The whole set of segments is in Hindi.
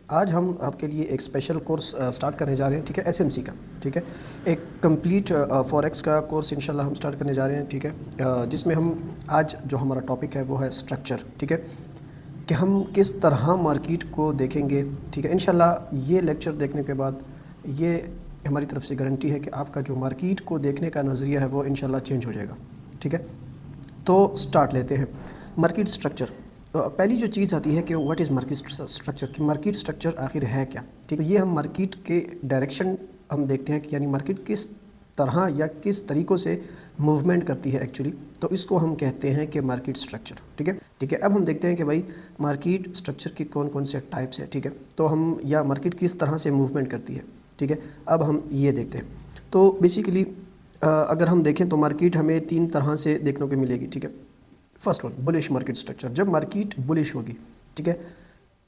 आज हम आपके लिए एक स्पेशल कोर्स स्टार्ट करने जा रहे हैं, ठीक है, एसएमसी का, ठीक है। एक कंप्लीट फॉरेक्स का कोर्स इंशाल्लाह हम स्टार्ट करने जा रहे हैं, ठीक है, जिसमें हम आज जो हमारा टॉपिक है वो है स्ट्रक्चर, ठीक है, कि हम किस तरह मार्केट को देखेंगे, ठीक है। इंशाल्लाह ये लेक्चर देखने के बाद ये हमारी तरफ से गारंटी है कि आपका जो मार्केट को देखने का नज़रिया है वो इंशाल्लाह चेंज हो जाएगा, ठीक है। तो स्टार्ट लेते हैं मार्केट स्ट्रक्चर। पहली जो चीज़ आती है कि व्हाट इज़ मार्केट स्ट्रक्चर, कि मार्केट स्ट्रक्चर आखिर है क्या, ठीक है। ये हम मार्केट के डायरेक्शन हम देखते हैं कि यानी मार्केट किस तरह या किस तरीक़ों से मूवमेंट करती है एक्चुअली, तो इसको हम कहते हैं कि मार्केट स्ट्रक्चर, ठीक है, ठीक है। अब हम देखते हैं कि भाई मार्केट स्ट्रक्चर की कौन कौन से टाइप्स हैं, ठीक है। तो हम या मार्केट किस तरह से मूवमेंट करती है, ठीक है। अब हम ये देखते हैं। तो बेसिकली अगर हम देखें तो मार्केट हमें 3 तरह से देखने को मिलेगी, ठीक है। First one bullish market structure, जब मार्केट बुलिश होगी, ठीक है।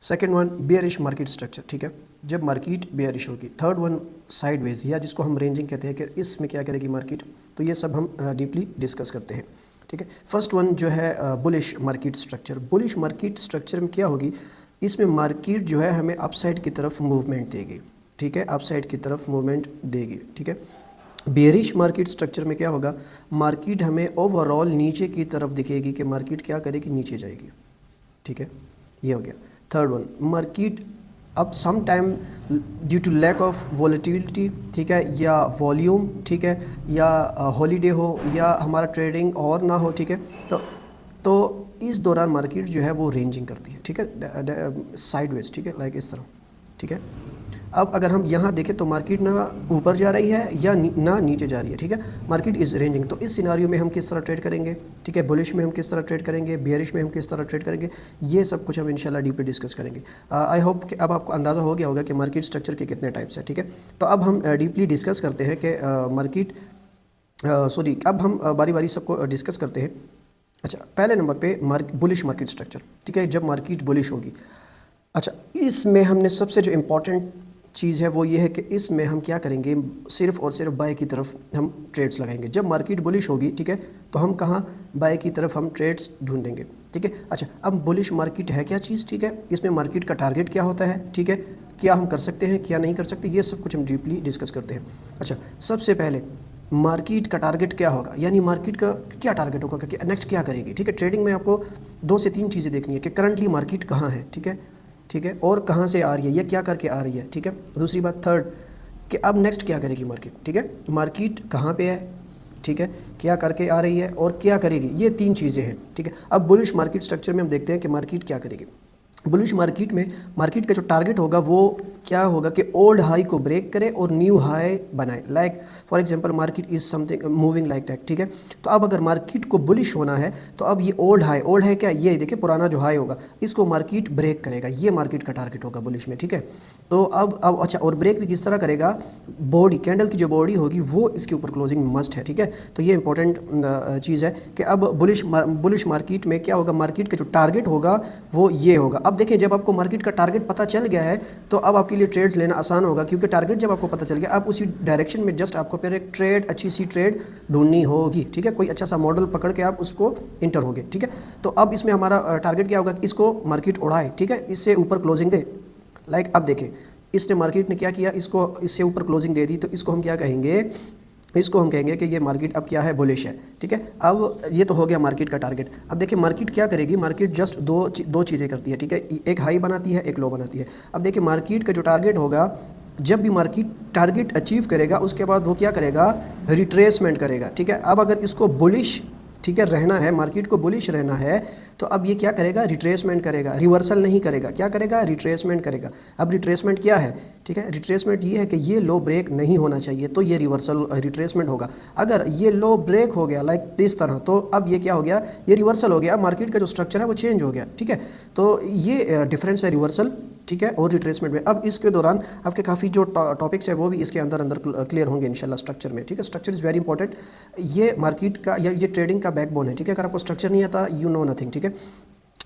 Second one bearish market structure, ठीक है, जब मार्केट बेयरिश होगी। थर्ड वन साइडवेज या जिसको हम रेंजिंग कहते हैं कि इसमें क्या करेगी मार्केट, तो ये सब हम डीपली डिस्कस करते हैं, ठीक है। फर्स्ट वन जो है bullish market structure. Bullish market structure में क्या होगी, इसमें मार्केट जो है हमें अपसाइड की तरफ मूवमेंट देगी, ठीक है, अपसाइड की तरफ मूवमेंट देगी, ठीक है। बेयरिश मार्केट स्ट्रक्चर में क्या होगा, मार्केट हमें ओवरऑल नीचे की तरफ दिखेगी कि मार्केट क्या करेगी, नीचे जाएगी, ठीक है, ये हो गया। थर्ड वन मार्केट अब some time due to lack of volatility, ठीक है, या वॉल्यूम, ठीक है, या हॉलीडे हो या हमारा ट्रेडिंग और ना हो, ठीक है, तो इस दौरान मार्केट जो है वो रेंजिंग करती है, ठीक है, साइडवेज, ठीक है, लाइक इस तरह, ठीक है। अब अगर हम यहाँ देखें तो मार्केट ना ऊपर जा रही है या ना नीचे जा रही है, ठीक है, मार्केट इज़ रेंजिंग। तो इस सिनारियो में हम किस तरह ट्रेड करेंगे, ठीक है, बुलिश में हम किस तरह ट्रेड करेंगे, बेयरिश में हम किस तरह ट्रेड करेंगे, ये सब कुछ हम इंशाल्लाह डीपली डिस्कस करेंगे। आई होप कि अब आपको अंदाज़ा हो गया होगा कि मार्केट स्ट्रक्चर के कितने टाइप्स हैं, ठीक है। तो अब हम डीपली डिस्कस करते हैं कि मार्केट अब हम बारी बारी सबको डिस्कस करते हैं। अच्छा, पहले नंबर पे बुलिश मार्केट स्ट्रक्चर, ठीक है, जब मार्केट बुलिश होगी। अच्छा, इसमें हमने सबसे जो इम्पोर्टेंट चीज़ है वो ये है कि इसमें हम क्या करेंगे, सिर्फ़ और सिर्फ बाय की तरफ हम ट्रेड्स लगाएंगे। जब मार्केट बुलिश होगी, ठीक है, तो हम कहाँ बाय की तरफ हम ट्रेड्स ढूंढेंगे, ठीक है। अच्छा, अब बुलिश मार्केट है क्या चीज़, ठीक है, इसमें मार्केट का टारगेट क्या होता है, ठीक है, क्या हम कर सकते हैं क्या नहीं कर सकते, ये सब कुछ हम डीपली डिस्कस करते हैं। अच्छा, सबसे पहले मार्केट का टारगेट क्या होगा, यानी मार्केट का क्या टारगेट होगा कि नेक्स्ट क्या करेगी, ठीक है। ट्रेडिंग में आपको 2 से 3 चीज़ें देखनी है कि करंटली मार्केट कहाँ है, ठीक है, ठीक है, और कहाँ से आ रही है, ये क्या करके आ रही है, ठीक है। दूसरी बात थर्ड कि अब नेक्स्ट क्या करेगी मार्केट, ठीक है, मार्केट कहाँ पे है, ठीक है, क्या करके आ रही है और क्या करेगी, ये 3 चीज़ें हैं, ठीक है। अब बुलिश मार्केट स्ट्रक्चर में हम देखते हैं कि मार्केट क्या करेगी। बुलिश मार्केट में मार्केट का जो टारगेट होगा वो क्या होगा कि ओल्ड हाई को ब्रेक करे और न्यू हाई बनाए। Like for example market is something moving like that, ठीक है। तो अब अगर मार्केट को बुलिश होना है तो अब ये ओल्ड हाई क्या, ये देखिए पुराना जो हाई होगा इसको मार्केट ब्रेक करेगा, ये मार्केट का टारगेट होगा बुलिश में, ठीक है। तो अब अच्छा, और ब्रेक भी किस तरह करेगा, बॉडी कैंडल की जो बॉडी होगी वो इसके ऊपर क्लोजिंग मस्ट है, ठीक है। तो ये इंपॉर्टेंट चीज़ है कि अब बुलिश मार्केट में क्या होगा, मार्केट का जो टारगेट होगा वो ये होगा। अब देखिए, जब आपको मार्केट का टारगेट पता चल गया है तो अब आपके लिए ट्रेड्स लेना आसान होगा, क्योंकि टारगेट जब आपको पता चल गया, आप उसी डायरेक्शन में जस्ट आपको फिर एक ट्रेड, अच्छी सी ट्रेड ढूंढनी होगी, ठीक है, कोई अच्छा सा मॉडल पकड़ के आप उसको इंटर होगे, ठीक है। तो अब इसमें हमारा टारगेट क्या होगा, इसको मार्केट उड़ाए, ठीक है, इससे ऊपर क्लोजिंग दे। लाइक अब देखें, इसने मार्केट ने क्या किया, इसको इससे ऊपर क्लोजिंग दे दी, तो इसको हम क्या कहेंगे, इसको हम कहेंगे कि ये मार्केट अब क्या है, बुलिश है, ठीक है। अब ये तो हो गया मार्केट का टारगेट। अब देखिए मार्केट क्या करेगी, मार्केट जस्ट दो चीज़ें करती है, ठीक है, एक हाई बनाती है, एक लो बनाती है। अब देखिए मार्केट का जो टारगेट होगा, जब भी मार्केट टारगेट अचीव करेगा उसके बाद वो क्या करेगा, रिट्रेसमेंट करेगा, ठीक है। अब अगर इसको बुलिश, ठीक है, रहना है, मार्केट को बुलिश रहना है, तो अब ये क्या करेगा, रिट्रेसमेंट करेगा, रिवर्सल नहीं करेगा, क्या करेगा, रिट्रेसमेंट करेगा। अब रिट्रेसमेंट क्या है, ठीक है, रिट्रेसमेंट ये है कि ये लो ब्रेक नहीं होना चाहिए, तो ये रिट्रेसमेंट होगा। अगर ये लो ब्रेक हो गया लाइक इस तरह, तो अब ये क्या हो गया, ये रिवर्सल हो गया, मार्केट का जो स्ट्रक्चर है वो चेंज हो गया, ठीक है। तो ये डिफरेंस है रिवर्सल, ठीक है, और रिट्रेसमेंट में। अब इसके दौरान आपके काफ़ी जो टॉपिक्स है वो भी इसके अंदर क्लियर होंगे इंशाल्लाह स्ट्रक्चर में, ठीक है। स्ट्रक्चर इज़ वेरी इंपॉर्टेंट, ये मार्केट का या ये ट्रेडिंग का बैकबोन है, ठीक है। अगर आपको स्ट्रक्चर नहीं आता, यू नो नथिंग, ठीक है।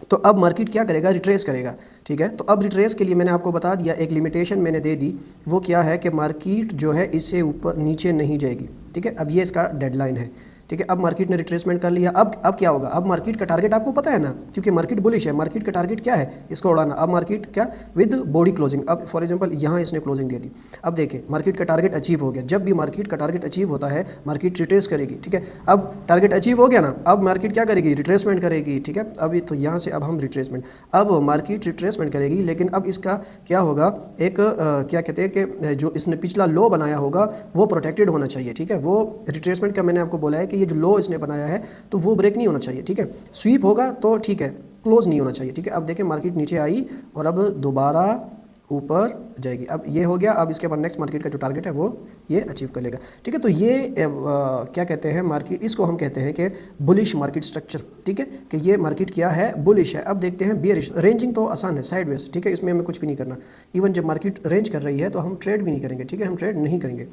तो अब मार्केट क्या करेगा, रिट्रेस करेगा, ठीक है। तो अब रिट्रेस के लिए मैंने आपको बता दिया, एक लिमिटेशन मैंने दे दी, वो क्या है कि मार्केट जो है इससे ऊपर नीचे नहीं जाएगी, ठीक है। अब ये इसका डेडलाइन है, ठीक है। अब मार्केट ने रिट्रेसमेंट कर लिया, अब क्या होगा, अब मार्केट का टारगेट आपको पता है ना, क्योंकि मार्केट बुलिश है, मार्केट का टारगेट क्या है, इसको उड़ाना। अब मार्केट क्या विद बॉडी क्लोजिंग, अब फॉर एग्जांपल यहाँ इसने क्लोजिंग दे दी। अब देखिए मार्केट का टारगेट अचीव हो गया, जब भी मार्केट का टारगेट अचीव होता है मार्केट रिट्रेस करेगी, ठीक है। अब टारगेट अचीव हो गया ना, अब मार्केट क्या करेगी, रिट्रेसमेंट करेगी, ठीक है। अभी तो यहाँ से अब हम रिट्रेसमेंट, अब मार्केट रिट्रेसमेंट करेगी, लेकिन अब इसका क्या होगा, एक क्या कहते हैं कि जो इसने पिछला लो बनाया होगा वो प्रोटेक्टेड होना चाहिए, ठीक है। वो रिट्रेसमेंट का मैंने आपको बोला है कि ये जो लो इसने बनाया है तो वो ब्रेक नहीं होना चाहिए, ठीक है। स्वीप होगा तो ठीक है, क्लोज नहीं होना चाहिए, ठीक है। अब देखिए मार्केट नीचे आई और अब दोबारा ऊपर जाएगी, अब ये हो गया। अब इसके बाद नेक्स्ट मार्केट का जो टारगेट है वो ये अचीव कर लेगा, ठीक है। तो ये क्या कहते हैं मार्केट, इसको हम कहते हैं कि बुलिश मार्केट स्ट्रक्चर, ठीक है, कि ये मार्केट क्या है, बुलिश है। अब देखते हैं बियरिश। रेंजिंग तो आसान है, साइडवेज, ठीक है, इसमें हमें कुछ भी नहीं करना। इवन जब मार्केट रेंज कर रही है तो हम ट्रेड भी नहीं करेंगे, ठीक है, हम ट्रेड नहीं करेंगे।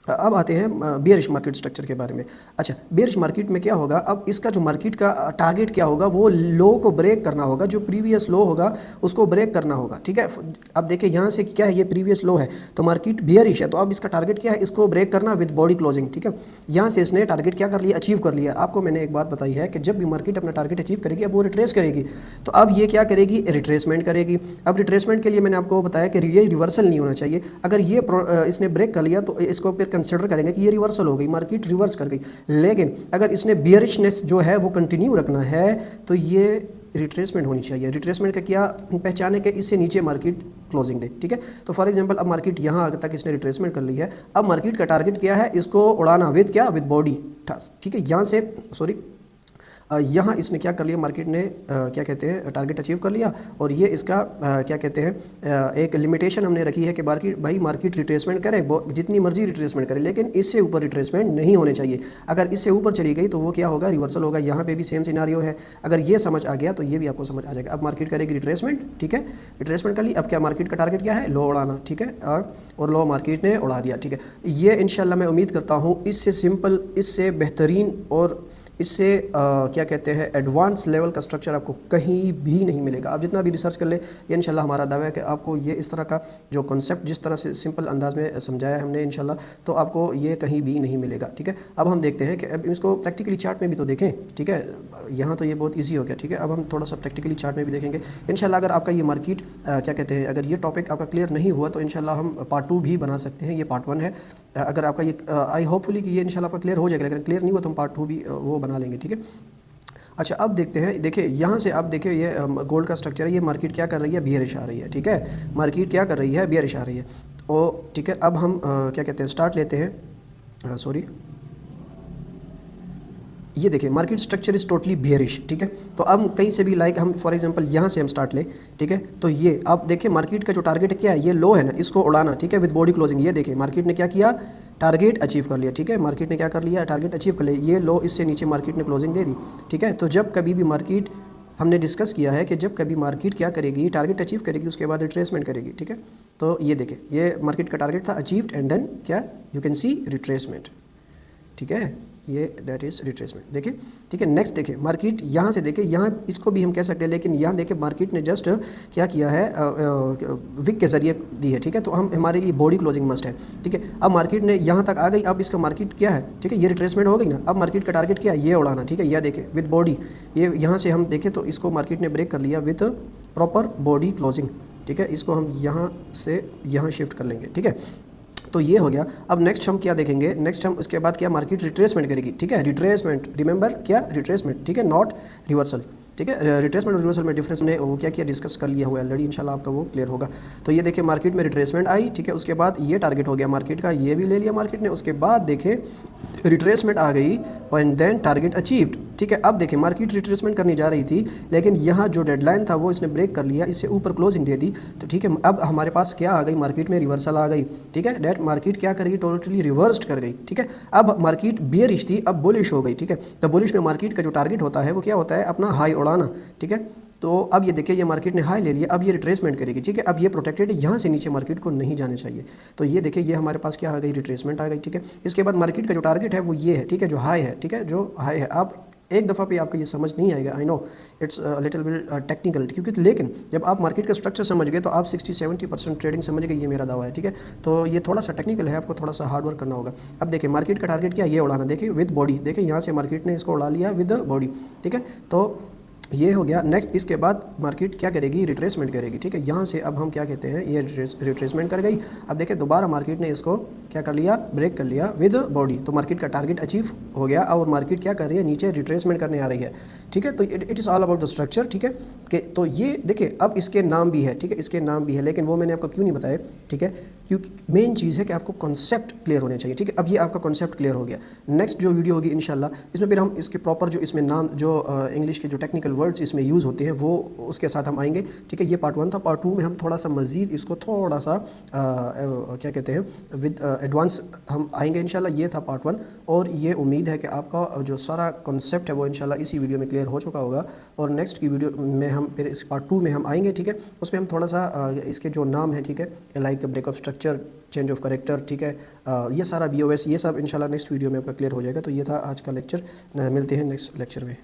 अब आते हैं बियरिश मार्केट स्ट्रक्चर के बारे में। अच्छा, बियरिश मार्केट में क्या होगा, अब इसका जो मार्केट का टारगेट क्या होगा, वो लो को ब्रेक करना होगा, जो प्रीवियस लो होगा उसको ब्रेक करना होगा, ठीक है। अब देखिए यहाँ से क्या है, ये प्रीवियस लो है तो मार्केट बियरिश है, तो अब इसका टारगेट क्या है, इसको ब्रेक करना विद बॉडी क्लोजिंग, ठीक है। यहाँ से इसने टारगेट क्या कर लिया, अचीव कर लिया। आपको मैंने एक बात बताई है कि जब भी मार्केट अपना टारगेट अचीव करेगी अब वो रिट्रेस करेगी, तो अब ये क्या करेगी, रिट्रेसमेंट करेगी। अब रिट्रेसमेंट के लिए मैंने आपको बताया कि ये रिवर्सल नहीं होना चाहिए। अगर ये इसने ब्रेक कर लिया तो इसको फिर कंसिडर करेंगे कि ये रिवर्सल हो गई, मार्केट रिवर्स कर गई। लेकिन अगर इसने बियरिशनेस जो है वो कंटिन्यू रखना है तो ये रिट्रेसमेंट होनी चाहिए। रिट्रेसमेंट का क्या पहचान है कि इससे नीचे मार्केट क्लोजिंग दे, ठीक है। तो फॉर एग्जांपल अब मार्केट यहाँ तक इसने रिट्रेसमेंट कर ली है, अब मार्केट का टारगेट क्या है, इसको उड़ाना विद क्या, विद बॉडी, ठीक है। यहाँ से सॉरी यहाँ इसने क्या कर लिया, मार्केट ने क्या कहते हैं टारगेट अचीव कर लिया, और ये इसका क्या कहते हैं एक लिमिटेशन हमने रखी है कि मार्केट रिट्रेसमेंट करे, जितनी मर्जी रिट्रेसमेंट करे, लेकिन इससे ऊपर रिट्रेसमेंट नहीं होने चाहिए। अगर इससे ऊपर चली गई तो वो क्या होगा, रिवर्सल होगा। यहाँ पे भी सेम सिनारियो है, अगर ये समझ आ गया तो ये भी आपको समझ आ जाएगा। अब मार्केट करेगी रिट्रेसमेंट, ठीक है, रिट्रेसमेंट कर ली। अब क्या मार्केट का टारगेट क्या है, लो उड़ाना, ठीक है, और लो मार्केट ने उड़ा दिया, ठीक है। ये इंशाल्लाह मैं उम्मीद करता हूँ इससे सिंपल, इससे बेहतरीन और इससे क्या कहते हैं एडवांस लेवल का स्ट्रक्चर आपको कहीं भी नहीं मिलेगा। आप जितना भी रिसर्च कर ले, ये इंशाल्लाह हमारा दावा है कि आपको ये इस तरह का जो कॉन्सेप्ट जिस तरह से सिंपल अंदाज में समझाया है हमने इंशाल्लाह, तो आपको ये कहीं भी नहीं मिलेगा, ठीक है। अब हम देखते हैं कि अब इसको प्रैक्टिकली चार्ट में भी तो देखें, ठीक है। यहाँ तो ये बहुत ईजी हो गया, ठीक है। अब हम थोड़ा सा प्रैक्टिकली चार्ट में भी देखेंगे इंशाल्लाह। अगर आपका ये मार्केट क्या कहते हैं, अगर ये टॉपिक आपका क्लियर नहीं हुआ तो इंशाल्लाह हम पार्ट 2 भी बना सकते हैं, ये पार्ट 1 है। अगर आपका ये आई होपफुली कि ये इंशाल्लाह आपका क्लियर हो जाएगा, लेकिन क्लियर नहीं हुआ तो हम पार्ट 2 भी वो बना लेंगे, ठीक है। अच्छा, अब देखते हैं, देखिए यहाँ से आप देखिए ये गोल्ड का स्ट्रक्चर है, ये मार्केट क्या कर रही है, बियरिश आ रही है, ठीक है। मार्केट क्या कर रही है, बियरिश आ रही है, और ठीक है। अब हम क्या कहते हैं स्टार्ट लेते हैं, सॉरी, ये देखिए market structure is totally bearish, ठीक है। तो अब कहीं से भी लाइक हम फॉर एग्जांपल यहाँ से हम स्टार्ट लें, ठीक है। तो ये आप देखिए मार्केट का जो टारगेट क्या है, ये लो है ना, इसको उड़ाना, ठीक है, विद बॉडी क्लोजिंग। ये देखिए मार्केट ने क्या किया, टारगेट अचीव कर लिया, ठीक है। मार्केट ने क्या कर लिया, टारगेट अचीव कर लिया। ये लो, इससे नीचे मार्केट ने क्लोजिंग दे दी, ठीक है। तो जब कभी भी मार्केट, हमने डिस्कस किया है कि जब कभी मार्केट क्या करेगी, टारगेट अचीव करेगी, उसके बाद रिट्रेसमेंट करेगी, ठीक है। तो ये देखिए ये मार्केट का टारगेट था, अचीव्ड, एंड देन क्या, यू कैन सी रिट्रेसमेंट, ठीक है। ये दैट इज़ रिट्रेसमेंट, देखिए, ठीक है। नेक्स्ट देखिए मार्केट यहाँ से देखिए, यहाँ इसको भी हम कह सकते हैं, लेकिन यहाँ देखिए मार्केट ने जस्ट क्या किया है, विक के ज़रिए दी है, ठीक है। तो हम हमारे लिए बॉडी क्लोजिंग मस्ट है, ठीक है। अब मार्केट ने यहाँ तक आ गई, अब इसका मार्केट क्या है, ठीक है, ये रिट्रेसमेंट हो गई ना। अब मार्केट का टारगेट क्या है, ये उड़ाना, ठीक है। यह देखिए विद बॉडी, ये यहाँ से हम देखें तो इसको मार्केट ने ब्रेक कर लिया विद प्रॉपर बॉडी क्लोजिंग, ठीक है। इसको हम यहाँ से यहाँ शिफ्ट कर लेंगे, ठीक है। तो ये हो गया। अब नेक्स्ट हम क्या देखेंगे, नेक्स्ट हम उसके बाद क्या, मार्केट रिट्रेसमेंट करेगी, ठीक है। रिट्रेसमेंट, रिमेंबर क्या, रिट्रेसमेंट, ठीक है, नॉट रिवर्सल, ठीक है। रिट्रेसमेंट और रिवर्सल में डिफरेंस ने वो क्या किया, डिस्कस कर लिया हुआ है ऑलरेडी, इंशाल्लाह आपका वो क्लियर होगा। तो ये देखिए मार्केट में रिट्रेसमेंट आई, ठीक है। उसके बाद ये टारगेट हो गया मार्केट का, ये भी ले लिया मार्केट ने। उसके बाद देखें रिट्रेसमेंट आ गई एंड देन टारगेट अचीव्ड, ठीक है। अब देखिए मार्केट रिट्रेसमेंट करने जा रही थी, लेकिन यहाँ जो डेडलाइन था वो इसने ब्रेक कर लिया, इससे ऊपर क्लोजिंग दे दी, तो ठीक है। अब हमारे पास क्या आ गई, मार्केट में रिवर्सल आ गई, ठीक है। डेट मार्केट क्या करेगी, टोटली रिवर्स्ड कर गई, ठीक है। अब मार्केट बियरिश थी, अब बुलिश हो गई, ठीक है। तो बुलिश में मार्केट का जो टारगेट होता है वो क्या होता है, अपना हाई उड़ाना, ठीक है। तो अब ये देखिए ये मार्केट ने हाई ले लिया, अब ये रिट्रेसमेंट करेगी, ठीक है। अब ये प्रोटेक्टेड है, यहाँ से नीचे मार्केट को नहीं जाने चाहिए। तो ये देखिए ये हमारे पास क्या आ गई, रिट्रेसमेंट आ गई, ठीक है। इसके बाद मार्केट का जो टारगेट है वो ये है, ठीक है, जो हाई है, ठीक है, जो हाई है। अब एक दफ़ा पे आपको ये समझ नहीं आएगा, I know it's little bit technical, क्योंकि लेकिन जब आप मार्केट का स्ट्रक्चर समझ गए तो आप 60-70% ट्रेडिंग समझ गए, ये मेरा दावा है, ठीक है। तो ये थोड़ा सा टेक्निकल है, आपको थोड़ा सा हार्ड वर्क करना होगा। अब देखिए मार्केट का टारगेट क्या है, ये उड़ाना, देखिए विद बॉडी, देखिए यहाँ से मार्केट ने इसको उड़ा लिया विद बॉडी, ठीक है। तो ये हो गया। नेक्स्ट इसके बाद मार्केट क्या करेगी, रिट्रेसमेंट करेगी, ठीक है। यहाँ से अब हम क्या कहते हैं, ये रिट्रेसमेंट कर गई। अब देखिए दोबारा मार्केट ने इसको क्या कर लिया, ब्रेक कर लिया विद बॉडी, तो मार्केट का टारगेट अचीव हो गया और मार्केट क्या कर रही है, नीचे रिट्रेसमेंट करने आ रही है, ठीक है। तो it is all about the structure, ठीक है। कि तो ये देखिए अब इसके नाम भी है, ठीक है, इसके नाम भी है, लेकिन वो मैंने आपको क्यों नहीं बताया, ठीक है, क्योंकि मेन चीज़ है कि आपको कॉन्सेप्ट क्लियर होने चाहिए, ठीक है। अब ये आपका कॉन्सेप्ट क्लियर हो गया। नेक्स्ट जो वीडियो होगी इंशाल्लाह, इसमें फिर हम इसके प्रॉपर जो इसमें नाम जो इंग्लिश के जो टेक्निकल वर्ड्स इसमें यूज़ होते हैं वो उसके साथ हम आएंगे, ठीक है। ये पार्ट 1 था। पार्ट 2 में हम थोड़ा सा मज़ीद इसको थोड़ा सा क्या कहते हैं विद एडवांस हम आएंगे इंशाल्लाह। ये था पार्ट 1 और ये उम्मीद है कि आपका जो सारा कॉन्सेप्ट है वो इंशाल्लाह इसी वीडियो में क्लियर हो चुका होगा। और नेक्स्ट की वीडियो में हम फिर इस पार्ट 2 में हम आएंगे, ठीक है। उसमें हम थोड़ा सा इसके जो नाम है, ठीक है, like breakup structure, change of character, ठीक है, ये सारा BOS, ये सब इंशाल्लाह नेक्स्ट वीडियो में आपका क्लियर हो जाएगा। तो ये था आज का लेक्चर, मिलते हैं नेक्स्ट लेक्चर में।